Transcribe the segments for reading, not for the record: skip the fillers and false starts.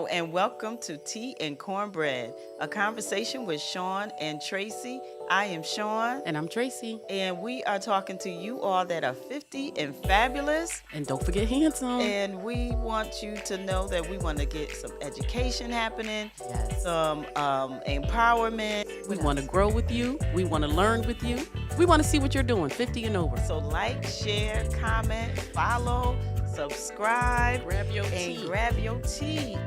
Hello and welcome to Tea and Cornbread, a conversation with Sean and Tracy. I am Sean. And I'm Tracy. And we are talking to you all that are 50 and fabulous. And don't forget handsome. And we want you to know that we want to get some education happening, some empowerment. We want to grow with you. We want to learn with you. We want to see what you're doing, 50 and over. So like, share, comment, follow, subscribe, grab your tea.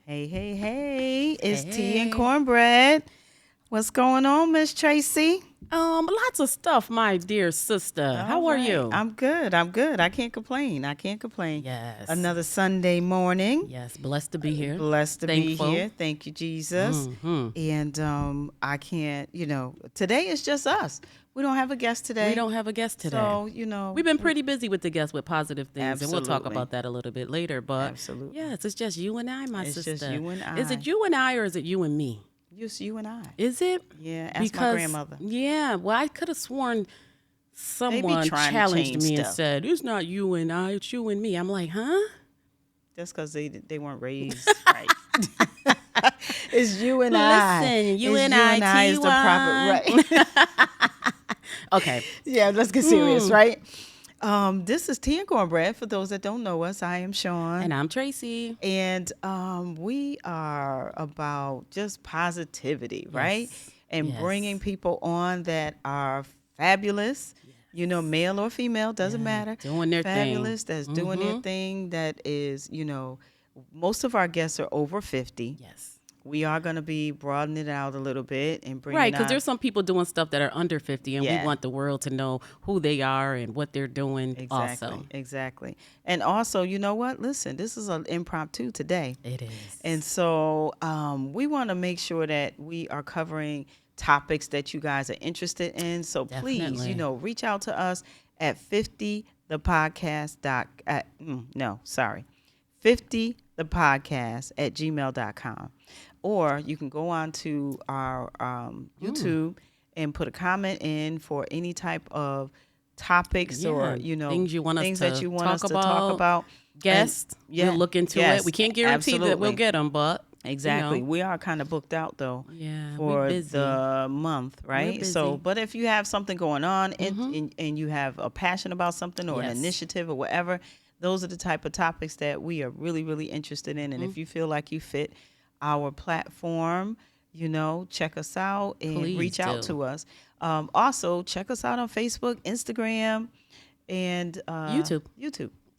Hey, it's Tea and Cornbread. What's going on, Miss Tracy? Lots of stuff, my dear sister. How are you? I'm good. I can't complain. Yes. Another Sunday morning. Yes, blessed to be here. Be here. Thank you, Jesus. Mm-hmm. And I can't, today is just us. We don't have a guest today. So, we've been pretty busy with the guests with positive things. Absolutely. And we'll talk about that a little bit later. But absolutely. Yes, it's just you and I, my sister. It's just you and I. Is it you and I or is it you and me? Just you and I. Is it? Yeah, ask my grandmother. Yeah, well, I could have sworn someone challenged me and said, it's not you and I, it's you and me. I'm like, huh? That's because they weren't raised right. It's you and I. Listen, you and I is the proper, right. Okay. Yeah, let's get serious, right? This is Tea and Cornbread. For those that don't know us, I am Sean. And I'm Tracy. And we are about just positivity, right? And bringing people on that are fabulous, male or female, doesn't matter. Doing their fabulous, that's doing their thing, that is, most of our guests are over 50. Yes. We are going to be broadening it out a little bit and bringing right, because there's some people doing stuff that are under 50, and we want the world to know who they are and what they're doing. Exactly. And also, you know what? Listen, this is an impromptu today. It is. And so we want to make sure that we are covering topics that you guys are interested in. So please, reach out to us at 50thepodcast@gmail.com. Or you can go on to our YouTube and put a comment in for any type of topics or, things you want us that you want us to talk about. Guests, we'll look into it. We can't guarantee that we'll get them, but exactly. We are kind of booked out though for the month, right? So, but if you have something going on and you have a passion about something or an initiative or whatever, those are the type of topics that we are really, really interested in. And if you feel like you fit our platform, check us out and reach out to us. Also, check us out on Facebook, Instagram, and YouTube.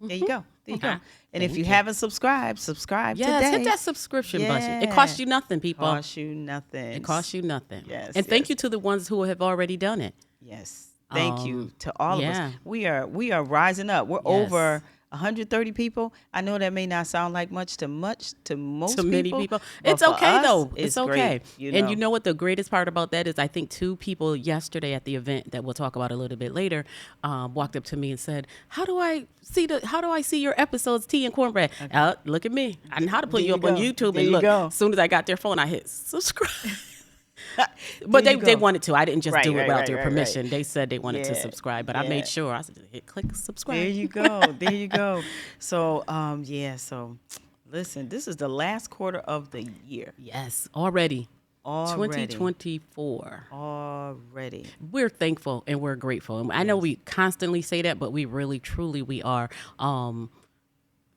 There you go. And if you haven't subscribed today. Hit that subscription button. It costs you nothing, people. It costs you nothing. Yes. And thank you to the ones who have already done it. Yes. Thank you to all of us. We are rising up. We're over 130 people. I know that may not sound like much to most many people. It's okay though. It's okay. Great, And you know what the greatest part about that is? I think 2 people yesterday at the event that we'll talk about a little bit later walked up to me and said, "How do I see your episodes, Tea and Cornbread?" Okay. Look at me. I know how to put you up on YouTube. And look, as soon as I got their phone, I hit subscribe. But they wanted to. I didn't just do it without their permission. Right. They said they wanted to subscribe, but I made sure. I said, click subscribe. There you go. So, so listen, this is the last quarter of the year. Yes, already. 2024. Already. We're thankful and we're grateful. I know we constantly say that, but we really, truly, we are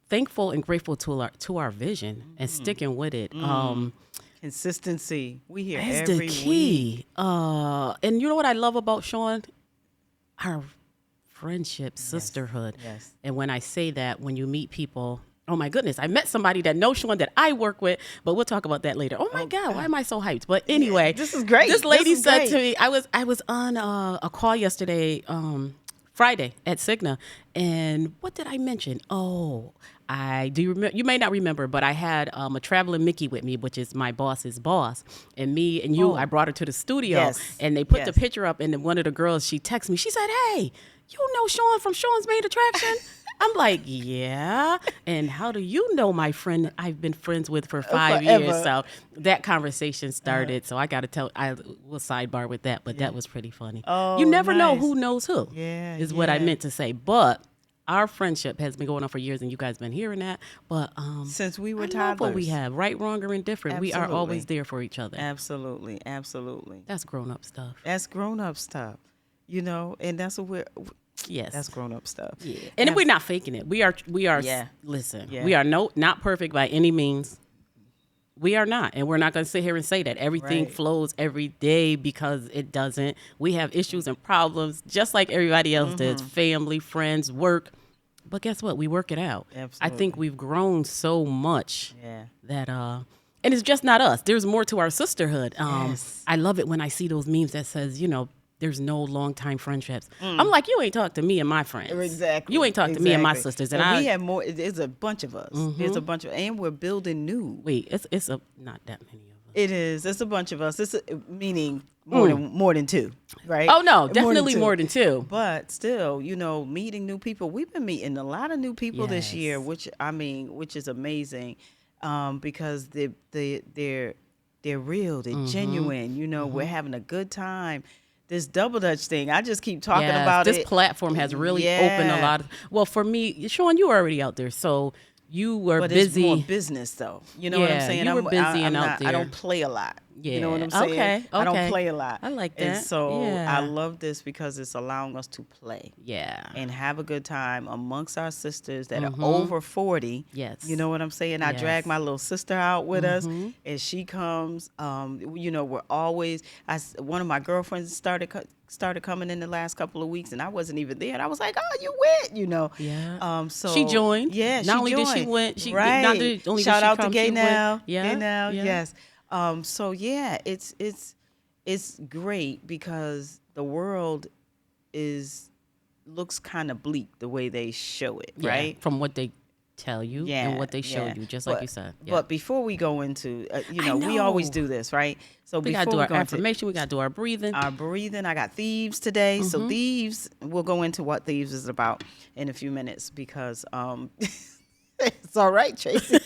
thankful and grateful to our vision and sticking with it. Consistency. We hear that's every the key. week. And you know what I love about Sean? Our friendship, sisterhood. Yes. And when I say that, when you meet people, oh my goodness, I met somebody that knows Sean that I work with, but we'll talk about that later. Oh my God, why am I so hyped? But anyway, this is great. This lady said to me, I was on a call yesterday, Friday at Cigna, and what did I mention? Oh, you may not remember, but I had a traveling Mickey with me, which is my boss's boss, and me and you. I brought her to the studio, and they put the picture up, and then one of the girls, she texted me. She said, "Hey, you know Sean from Sean's Main Attraction?" I'm like, yeah. And how do you know my friend I've been friends with for 5 years? So that conversation started. So I got to I will sidebar with that, but that was pretty funny. Oh, you never know nice. who knows who, is what I meant to say. But our friendship has been going on for years, and you guys been hearing that. But since we were I toddlers, love what we have, right, wrong, or indifferent. Absolutely. We are always there for each other. Absolutely. That's grown up stuff. That's grown up stuff, and that's what we're. Yes, that's grown up stuff. Yeah, and we're not faking it. We are. Yeah. Listen, yeah. We are not perfect by any means. We are not, and we're not going to sit here and say that everything flows every day, because it doesn't. We have issues and problems just like everybody else does, family, friends, work. But guess what? We work it out. Absolutely. I think we've grown so much that, and it's just not us. There's more to our sisterhood. Yes. I love it when I see those memes that says, there's no long time friendships. I'm like, you ain't talk to me and my friends. Exactly. You ain't talk to me and my sisters. And we have more. There's a bunch of us. There's a bunch of, and we're building new. Wait, it's not that many of us. It is. It's a bunch of us. Meaning more than two, right? Oh no, definitely more than two. But still, meeting new people. We've been meeting a lot of new people this year, which is amazing, because they're real, they're genuine. We're having a good time. This Double Dutch thing, I just keep talking about it. This platform has really opened a lot of. Well, for me, Sean, you were already out there, so you were busy. It's more business, though. You know what I'm saying? You were busy and out there. I don't play a lot. Yeah. You know what I'm saying? Okay. I don't play a lot. I like that. And so I love this because it's allowing us to play. Yeah. And have a good time amongst our sisters that are over 40. Yes. You know what I'm saying? I drag my little sister out with us, and she comes. We're always. One of my girlfriends started coming in the last couple of weeks, and I wasn't even there. And I was like, "Oh, you went," Yeah. So she joined. Yeah. Not only joined. did she went. She right. Not only Shout did she out come, to Gay she Now. Went. Yeah. Gay Now. Yeah. Yes. So yeah, it's great because the world looks kind of bleak the way they show it, right? From what they tell you and what they show you, just like you said. Yeah. But before we go into, we always do this, right? So we got to do our affirmation. We got to do our breathing. I got thieves today. So thieves, we'll go into what thieves is about in a few minutes because it's all right, Tracy.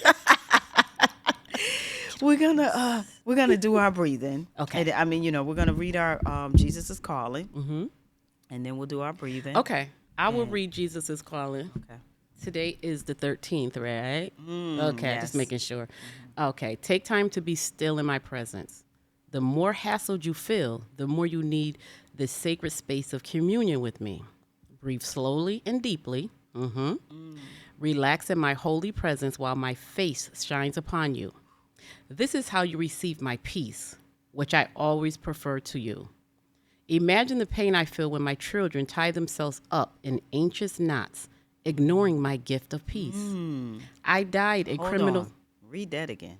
We're gonna do our breathing. Okay. And, we're gonna read our Jesus is Calling, and then we'll do our breathing. Okay. I will read Jesus is Calling. Okay. Today is the 13th, right? Okay, yes. just making sure. Okay, take time to be still in my presence. The more hassled you feel, the more you need the sacred space of communion with me. Breathe slowly and deeply. Relax in my holy presence while my face shines upon you. This is how you receive my peace, which I always prefer to you. Imagine the pain I feel when my children tie themselves up in anxious knots, ignoring my gift of peace. I died a criminal. On. Read that again.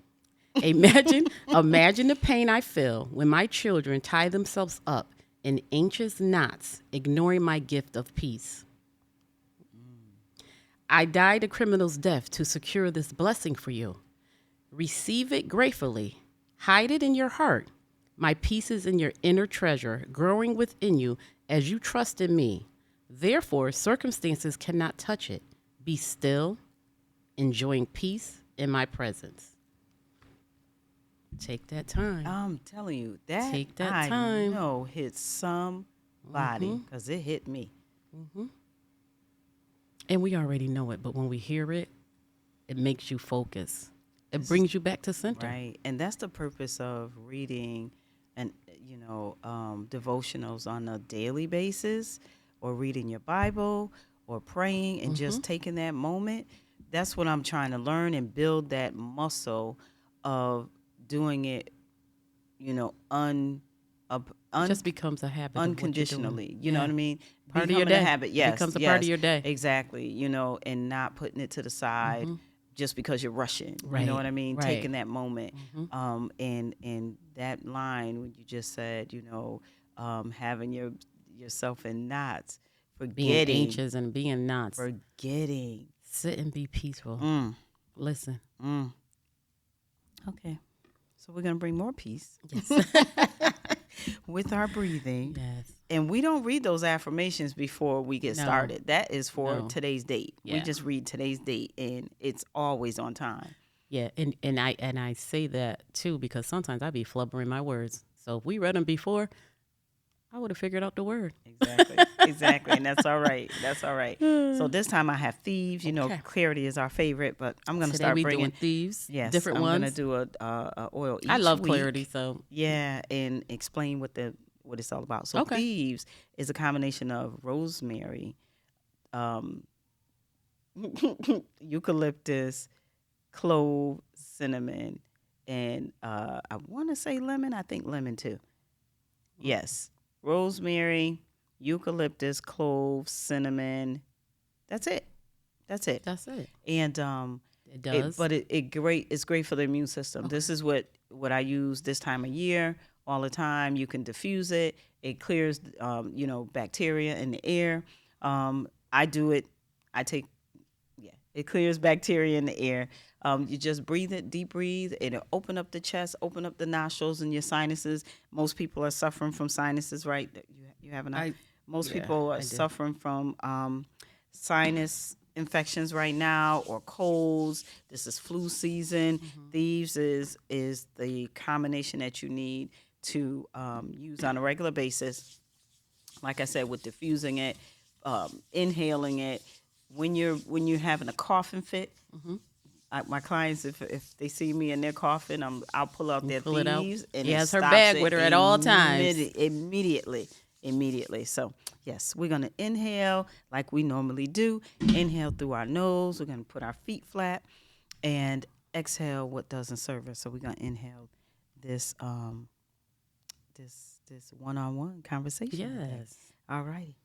Imagine the pain I feel when my children tie themselves up in anxious knots, ignoring my gift of peace. I died a criminal's death to secure this blessing for you. Receive it gratefully. Hide it in your heart. My peace is in your inner treasure, growing within you as you trust in me. Therefore, circumstances cannot touch it. Be still, enjoying peace in my presence. Take that time. I'm telling you, that Take that I time. know hit somebody because it hit me. And we already know it, but when we hear it, it makes you focus. It brings you back to center. Right. And that's the purpose of reading and devotionals on a daily basis, or reading your Bible, or praying and just taking that moment. That's what I'm trying to learn and build that muscle of doing it, It just becomes a habit. Unconditionally. You know what I mean? Part of your day. A habit. Yes. It becomes a part of your day. Exactly. And not putting it to the side just because you're rushing. Right. You know what I mean? Right. Taking that moment. And that line when you just said, having yourself in knots, forgetting. Being anxious and being knots. Forgetting. Sit and be peaceful. Listen. Okay. So we're going to bring more peace. Yes. With our breathing. Yes. And we don't read those affirmations before we get started. That is for today's date. Yeah. We just read today's date, and it's always on time. Yeah, and I say that too because sometimes I be flubbering my words. So if we read them before, I would have figured out the word. Exactly. And that's all right. So this time I have thieves. You know, clarity is our favorite, but I'm going to start bringing doing thieves. Yes, different I'm ones. I'm going to do a oil each I love week. clarity, so yeah, and explain what it's all about. So thieves is a combination of rosemary, eucalyptus, clove, cinnamon, and I want to say lemon. I think lemon too. Yes, rosemary, eucalyptus, clove, cinnamon. That's it. And it does. it's great for the immune system. This is what I use this time of year all the time. You can diffuse it. It clears bacteria in the air. I do it. It clears bacteria in the air. You just breathe it, deep breathe. It'll open up the chest, open up the nostrils and your sinuses. Most people are suffering from sinuses, right? You have most people are suffering from sinus infections right now or colds. This is flu season. Thieves is the combination that you need to use on a regular basis. Like I said, with diffusing it, inhaling it. When you're having a coughing fit, my clients, if they see me and they're coughing, I'll pull out their thieves, and she has her bag with her at all times. Immediately. So yes, we're gonna inhale like we normally do. Inhale through our nose. We're gonna put our feet flat, and exhale what doesn't serve us. So we're gonna inhale this this one-on-one conversation. Yes. All righty.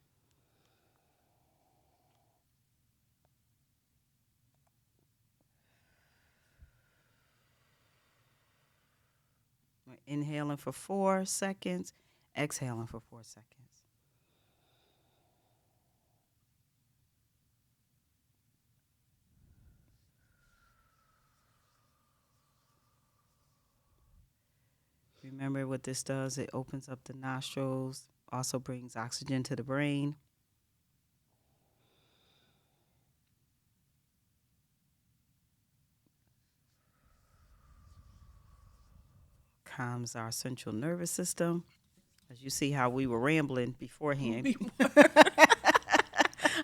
Inhaling for 4 seconds, exhaling for 4 seconds. Remember what this does. It opens up the nostrils, also brings oxygen to the brain. Calms our central nervous system. As you see how we were rambling beforehand.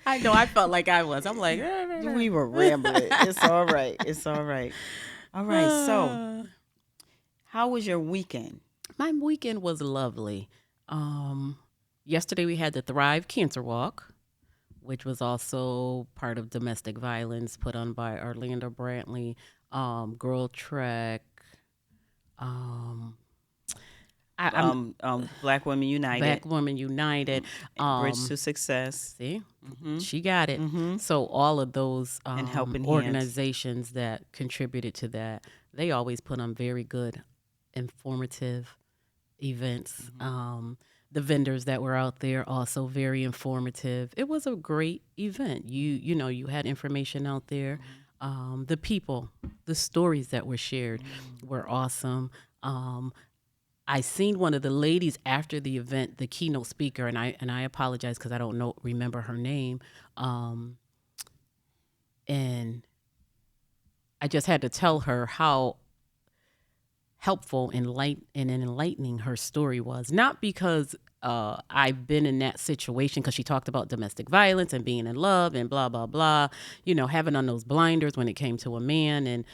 I know, I felt like I was. I'm like, we were rambling. It's all right. All right, so how was your weekend? My weekend was lovely. Yesterday we had the Thrive Cancer Walk, which was also part of domestic violence put on by Orlando Brantley, Girl Trek, Black Women United. Bridge to Success. See, she got it. So all of those and helping organizations that contributed to that, they always put on very good, informative events. The vendors that were out there also very informative. It was a great event. You had information out there. The people, the stories that were shared were awesome. I seen one of the ladies after the event, the keynote speaker, and I apologize because I don't remember her name. And I just had to tell her how helpful and enlightening her story was. Not because I've been in that situation, because she talked about domestic violence and being in love and blah, blah, blah, having on those blinders when it came to a man. And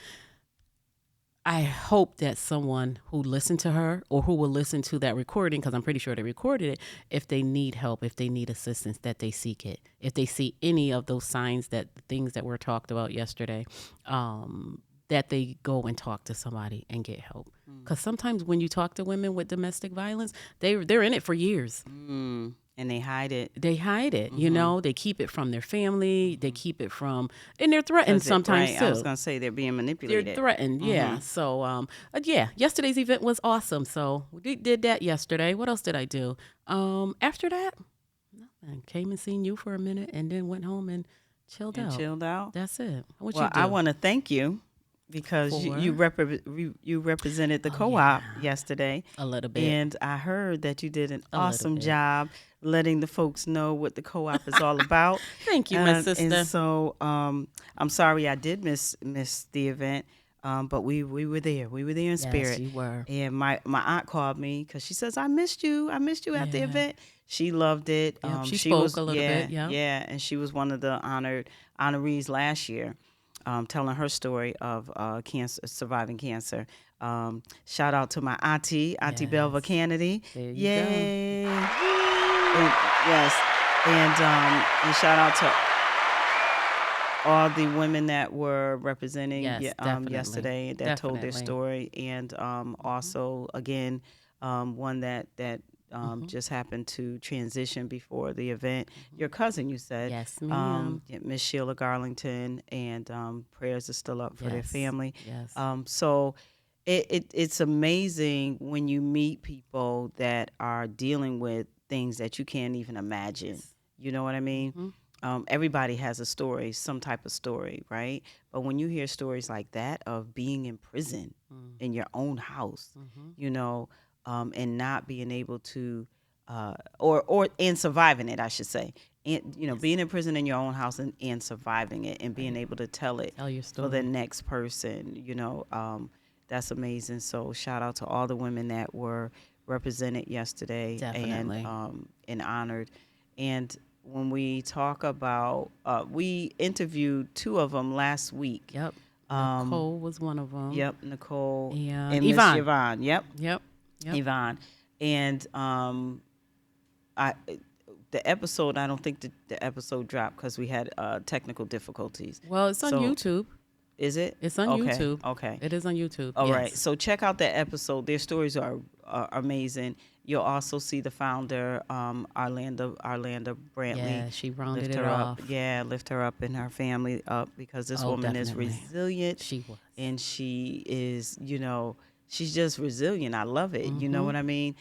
I hope that someone who listened to her or who will listen to that recording, because I'm pretty sure they recorded it, if they need help, if they need assistance, that they seek it. If they see any of those signs, things that were talked about yesterday, that they go and talk to somebody and get help. Because sometimes when you talk to women with domestic violence, they're in it for years. And they hide it. They keep it from their family. They keep it from, and they're threatened sometimes too. I was going to say they're being manipulated. They're threatened, yeah. So, yesterday's event was awesome. So we did that yesterday. What else did I do? After that, nothing. Came and seen you for a minute and then went home and chilled out. That's it. What you do? I want to thank you. Because you represented the co-op yesterday. A little bit. And I heard that you did an awesome job letting the folks know what the co-op is all about. Thank you, my sister. And so I'm sorry I did miss the event. But we were there. We were there in spirit. Yes, you were. And my aunt called me because she says, I missed you at the event. She loved it. Yep, she spoke a little bit. Yeah, and she was one of the honorees last year, telling her story of surviving cancer. Shout out to my auntie Belva Kennedy. There you Yay! Yes, and shout out to all the women that were representing yesterday that told their story, and also again one that just happened to transition before the event. Your cousin, you said, yes, ma'am. Miss Sheila Garlington, and prayers are still up for their family. Yes. So it's amazing when you meet people that are dealing with things that you can't even imagine. You know what I mean? Mm-hmm. Everybody has a story, some type of story, right? But when you hear stories like that of being in prison in your own house, you know, and not being able to, and surviving it, I should say, and being in prison in your own house and surviving it and being able to tell your story for the next person, that's amazing. So shout out to all the women that were represented yesterday. Definitely. And honored. And when we talk about, we interviewed two of them last week. Yep. Nicole was one of them. Yep, Nicole and Yvonne. Yvonne. Yep. Yvonne. And the episode, I don't think the episode dropped because we had technical difficulties. Well, it's on YouTube. Is it? It's on YouTube. Okay. It is on YouTube. All right. So check out that episode. Their stories are amazing. You'll also see the founder, Arlanda Brantley. Yeah, she rounded it off. Yeah, lift her up and her family up, because this woman definitely is resilient. She was. And she is, she's just resilient. I love it. You know what I mean?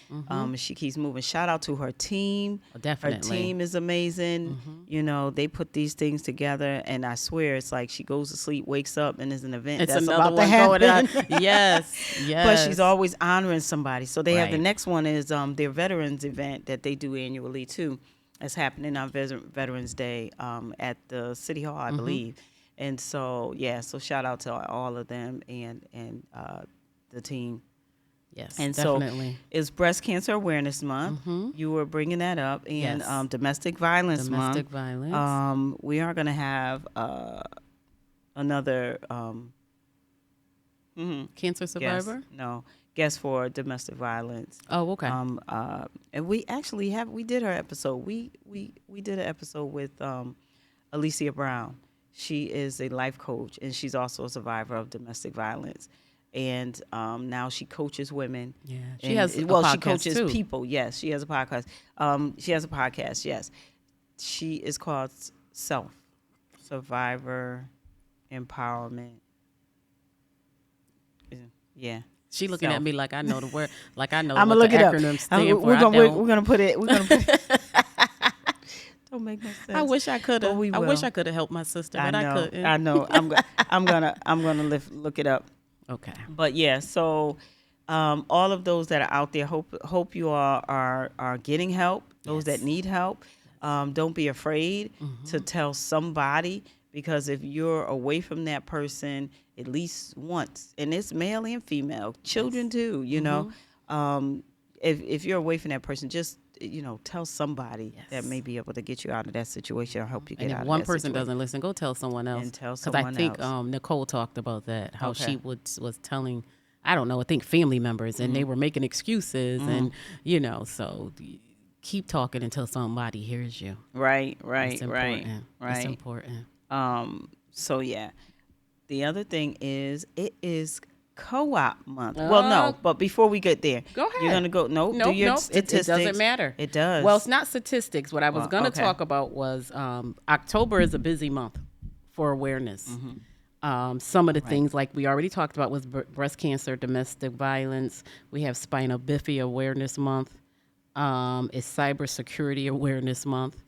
She keeps moving. Shout out to her team. Definitely. Her team is amazing. They put these things together, and I swear it's like she goes to sleep, wakes up, and there's an event it's that's about to happen. Going on. Yes. But she's always honoring somebody. So they have the next one is their veterans event that they do annually too. It's happening on Veterans Day at the City Hall, I believe. And so so shout out to all of them and the team. Yes, and definitely. So it's Breast Cancer Awareness Month. You were bringing that up, and Domestic Violence Month. Domestic violence. We are going to have another cancer survivor. Guest for domestic violence. Oh, okay. And we actually we did her episode. We did an episode with Alicia Brown. She is a life coach, and she's also a survivor of domestic violence. And now she coaches women. Yeah, she has a podcast she coaches too. people. Yes, she has a podcast. Yes, she is called Self Survivor Empowerment. Yeah. She looking at me like I know the word, like I know I'm what gonna the look it acronym up. stand for. We're gonna put it. Don't make no sense. I wish I could have. I wish I could have helped my sister, but I couldn't. I know. I'm gonna look it up. Okay. But so all of those that are out there, hope you all are getting help. Those that need help, don't be afraid to tell somebody, because if you're away from that person at least once, and it's male and female, children too, if you're away from that person, just tell somebody that may be able to get you out of that situation or help you get out of that situation. And if one person doesn't listen, go tell someone else. And tell someone else. Because I think Nicole talked about that, how she was telling, I don't know, I think family members, and they were making excuses, and so keep talking until somebody hears you. Right. It's important. It's important. So the other thing is, it is co-op month. Well, no, but before we get there, go ahead. You're gonna go. No, do your statistics. It doesn't matter. It does. Well, it's not statistics. What I was going to talk about was October is a busy month for awareness. Some of the things, like we already talked about, was breast cancer, domestic violence. We have Spinal Bifida Awareness Month. It's Cybersecurity Awareness Month.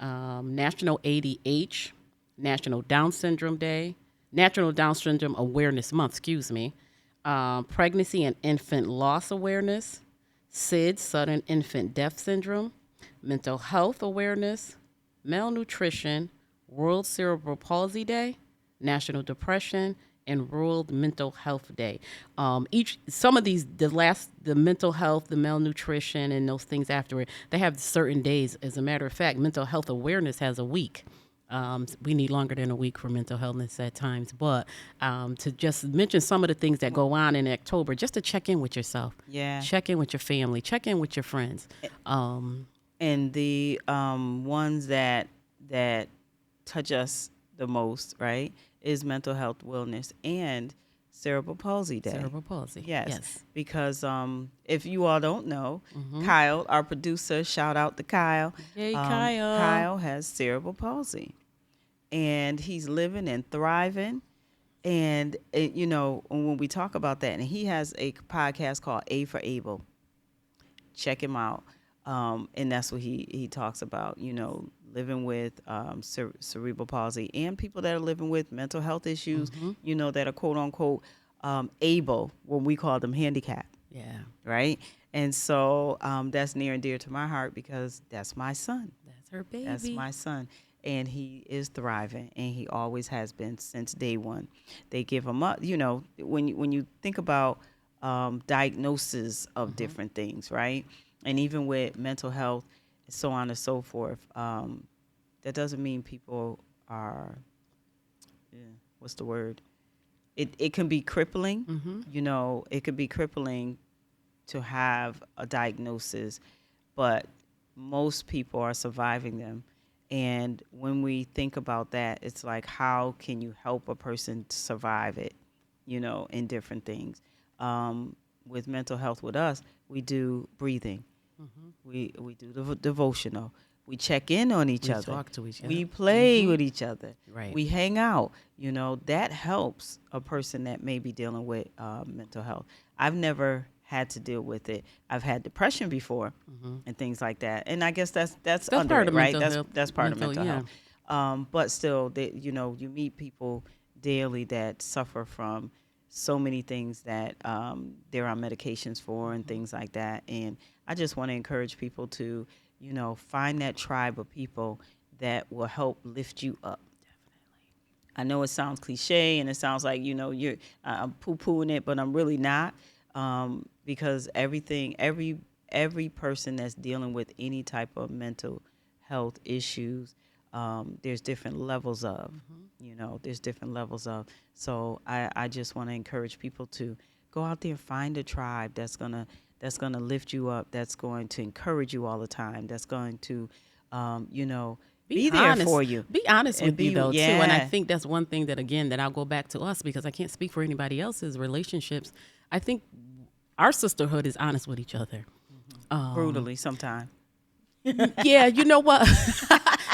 National ADH, National Down Syndrome Day, National Down Syndrome Awareness Month, Pregnancy and Infant Loss Awareness, SIDS, Sudden Infant Death Syndrome, Mental Health Awareness, Malnutrition, World Cerebral Palsy Day, National Depression, and World Mental Health Day. Some of these, the mental health, the malnutrition, and those things afterward, they have certain days. As a matter of fact, Mental Health Awareness has a week. We need longer than a week for mental health at times, but to just mention some of the things that go on in October, just to check in with yourself, check in with your family, check in with your friends, and the ones that touch us the most, right, is Mental Health Wellness and Cerebral Palsy Day. Cerebral palsy, yes. Because if you all don't know, Kyle, our producer, shout out to Kyle. Hey, Kyle. Kyle has cerebral palsy, and he's living and thriving. And when we talk about that, and he has a podcast called A for Able. Check him out. And that's what he talks about, living with cerebral palsy and people that are living with mental health issues, that are quote unquote able when we call them handicapped. Yeah. Right. And so that's near and dear to my heart because that's my son. That's her baby. That's my son. And he is thriving, and he always has been since day one. They give him up. When you think about diagnosis of different things, right? And even with mental health, so on and so forth, that doesn't mean people are, what's the word? It can be crippling. It could be crippling to have a diagnosis, but most people are surviving them. And when we think about that, it's like, how can you help a person to survive it, in different things? With mental health with us, we do breathing. We do the devotional. We check in on each other. We talk to each other. We play with each other. Right. We hang out. That helps a person that may be dealing with mental health. I've never had to deal with it. I've had depression before and things like that. And I guess that's under part it, of right? mental That's part health. of mental health. But still, you meet people daily that suffer from so many things that they're on medications for and things like that. And I just want to encourage people to, find that tribe of people that will help lift you up. Definitely. I know it sounds cliche and it sounds like, I'm poo-pooing it, but I'm really not. Because every person that's dealing with any type of mental health issues, there's different levels of, there's different levels of. So I just want to encourage people to go out there and find a tribe that's gonna lift you up, that's going to encourage you all the time, that's going to, be there honest for you. Be honest with you, though, too. And I think that's one thing that I'll go back to us, because I can't speak for anybody else's relationships. I think our sisterhood is honest with each other. Brutally sometimes. Yeah, you know what?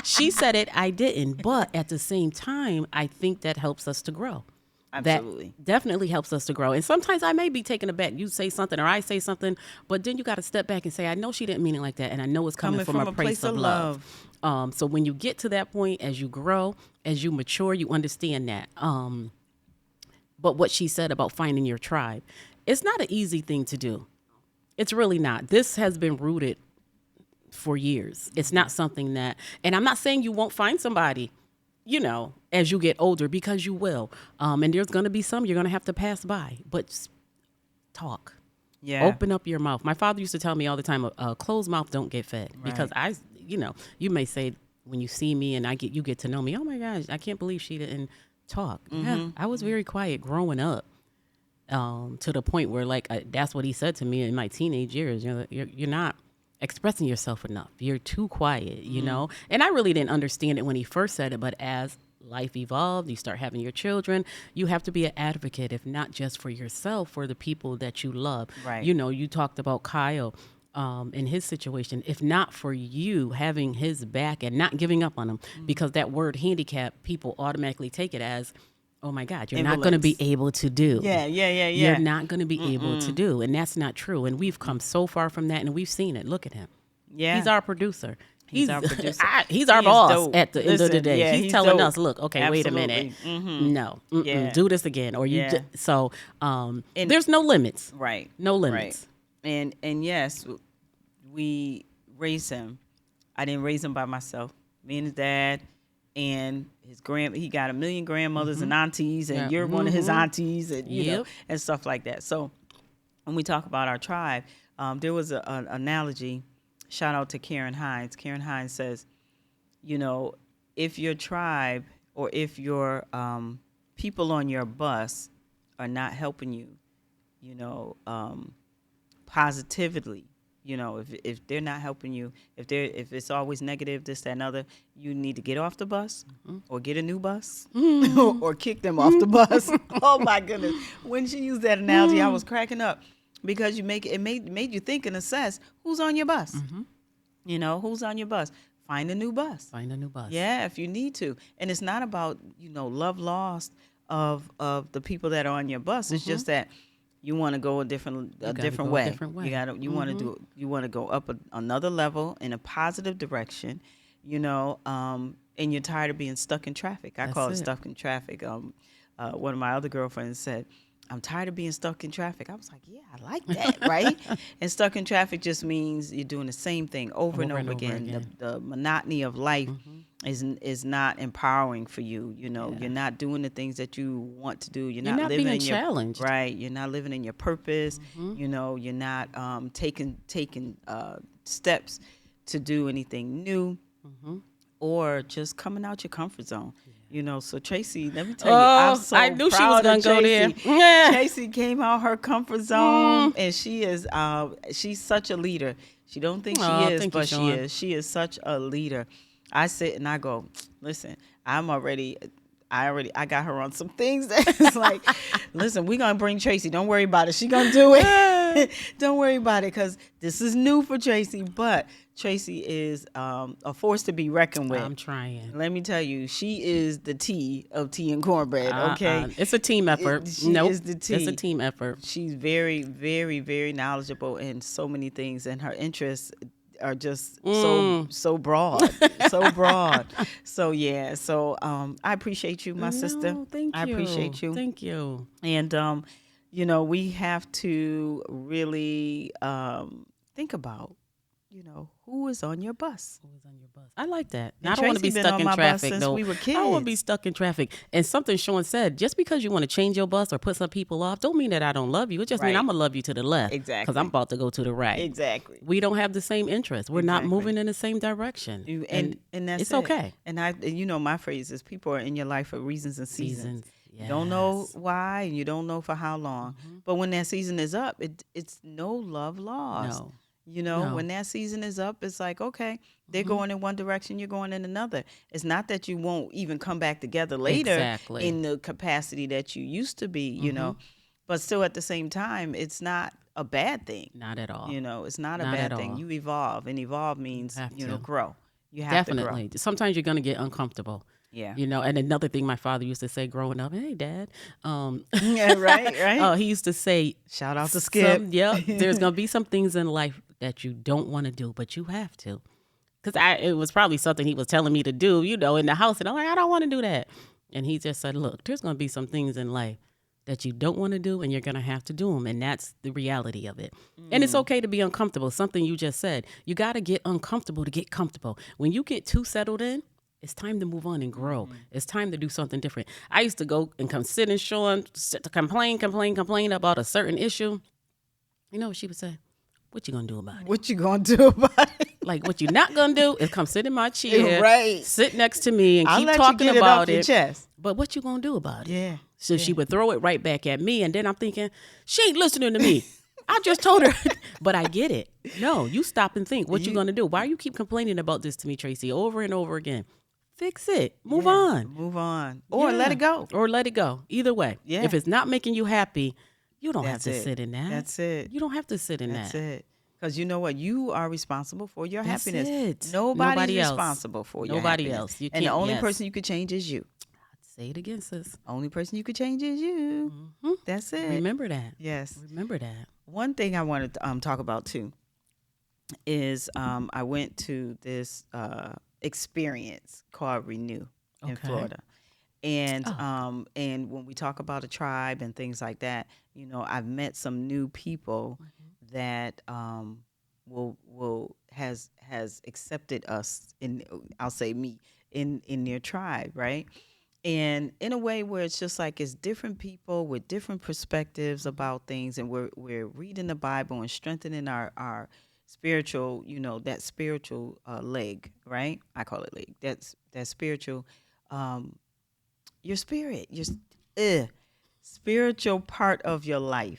She said it, I didn't. But at the same time, I think that helps us to grow. Absolutely. That definitely helps us to grow. And sometimes I may be taken aback. You say something or I say something, but then you got to step back and say, I know she didn't mean it like that. And I know it's coming from a place of love. So when you get to that point, as you grow, as you mature, you understand that. But what she said about finding your tribe, it's not an easy thing to do. It's really not. This has been rooted for years. It's not something that, and I'm not saying you won't find somebody, as you get older, because you will. And there's going to be some you're going to have to pass by, but talk. Yeah. Open up your mouth. My father used to tell me all the time, a closed mouth don't get fed. Right. Because you may say when you see me and you get to know me, oh my gosh, I can't believe she didn't talk. Yeah, I was very quiet growing up. To the point where, that's what he said to me in my teenage years. You're not expressing yourself enough. You're too quiet, And I really didn't understand it when he first said it, but as life evolved, you start having your children, you have to be an advocate, if not just for yourself, for the people that you love. Right. You talked about Kyle in his situation. If not for you having his back and not giving up on him, because that word handicap, people automatically take it as, oh my God, you're not going to be able to do. Yeah. You're not going to be able to do. And that's not true. And we've come so far from that, and we've seen it. Look at him. Yeah. He's our producer. He's our producer. He's our boss dope. At the end of the day. Yeah, he's telling us, look, okay, absolutely. Wait a minute. No. Do this again. Or you so there's no limits. Right. No limits. Right. And yes, we raised him. I didn't raise him by myself. Me and his dad, and he got 1 million grandmothers and aunties, and you're one of his aunties, and you know, and stuff like that. So when we talk about our tribe, there was an analogy. Shout out to Karen Hines. Karen Hines says, you know, if your tribe or if your people on your bus are not helping you, you know, positively, you know, if they're not helping you, if it's always negative, this, that, and other, you need to get off the bus or get a new bus or kick them off the bus. Oh my goodness. When she used that analogy, I was cracking up because made you think and assess who's on your bus. You know, who's on your bus. Find a new bus. Find a new bus. Yeah, if you need to. And it's not about, you know, love lost of the people that are on your bus. It's just that you want to go a different way. You want to go up another level in a positive direction, you know, and you're tired of being stuck in traffic. I call it stuck in traffic. One of my other girlfriends said, I'm tired of being stuck in traffic. I was like, yeah, I like that, right? And stuck in traffic just means you're doing the same thing over and over again. The monotony of life is not empowering for you. You know, you're not doing the things that you want to do. You're not living being challenged. Right. You're not living in your purpose. You know, you're not taking steps to do anything new or just coming out your comfort zone. You know, so Tracy, let me tell you, I'm so I knew proud she was going to go there. Yeah. Tracy came out her comfort zone, and she is she's such a leader. She don't think she is, but she is. She is such a leader. I sit and I go, listen, I got her on some things that's like, listen, we're going to bring Tracy. Don't worry about it. She's going to do it. Don't worry about it, because this is new for Tracy, but Tracy is a force to be reckoned with. I'm trying. Let me tell you, she is the T of tea and cornbread, okay? It's a team effort. She is the T. It's a team effort. She's very, very, very knowledgeable in so many things, and her interests are just so broad, so broad. So yeah, so I appreciate you, my sister. Thank you. I appreciate you. Thank you. And you know, we have to really think about, you know, who is on your bus. Who is on your bus? I like that. And I don't want to be stuck in traffic, though. We were kids. I don't want to be stuck in traffic. And something Sean said, just because you want to change your bus or put some people off, don't mean that I don't love you. It just means I'm going to love you to the left. Exactly. Because I'm about to go to the right. Exactly. We don't have the same interests. We're not moving in the same direction. And that's it's okay. And you know, my phrase is, people are in your life for reasons and seasons. Yes. You don't know why, and you don't know for how long. But when that season is up, it's no love lost. No. You know, when that season is up, it's like, okay, they're going in one direction, you're going in another. It's not that you won't even come back together later in the capacity that you used to be, you know, but still at the same time, it's not a bad thing. Not at all. You know, it's not a bad thing. You evolve, and evolve means, you know, grow. You have Definitely. to grow. Sometimes you're going to get uncomfortable. Yeah. You know, and another thing my father used to say growing up, hey, Dad. Yeah, right. He used to say, shout out to Skip. There's going to be some things in life that you don't want to do, but you have to. Because it was probably something he was telling me to do, you know, in the house. And I'm like, I don't want to do that. And he just said, look, there's going to be some things in life that you don't want to do, and you're going to have to do them. And that's the reality of it. And it's okay to be uncomfortable. Something you just said. You got to get uncomfortable to get comfortable. When you get too settled in, it's time to move on and grow. It's time to do something different. I used to go and come sit and Sean, to complain about a certain issue. You know what she would say? What you gonna do about it? What you gonna do about it? Like, what you're not gonna do is come sit in my chair, right? Sit next to me and keep talking about it. But what you gonna do about it? Yeah. So she would throw it right back at me, and then I'm thinking, she ain't listening to me. I just told her, but I get it. No, you stop and think. What you gonna do? Why you keep complaining about this to me, Tracy, over and over again? Fix it. Move on. Or let it go. Either way. Yeah. If it's not making you happy, you don't have to sit in that. That's it. You don't have to sit in that. That's it. Because you know what? You are responsible for your happiness. It. Nobody's responsible for your Nobody happiness. else. You and the can't- only yes. person you could change is you. Say it again, sis. Only person you could change is you. That's it. Remember that. Yes. Remember that. One thing I wanted to talk about too is I went to this experience called Renew in Florida. And and when we talk about a tribe and things like that, you know, I've met some new people that has accepted us, in, I'll say me, in their tribe, right? And in a way where it's just like it's different people with different perspectives about things, and we're reading the Bible and strengthening our spiritual, that spiritual leg, right? I call it leg. That's that spiritual, your spirit, your spiritual part of your life.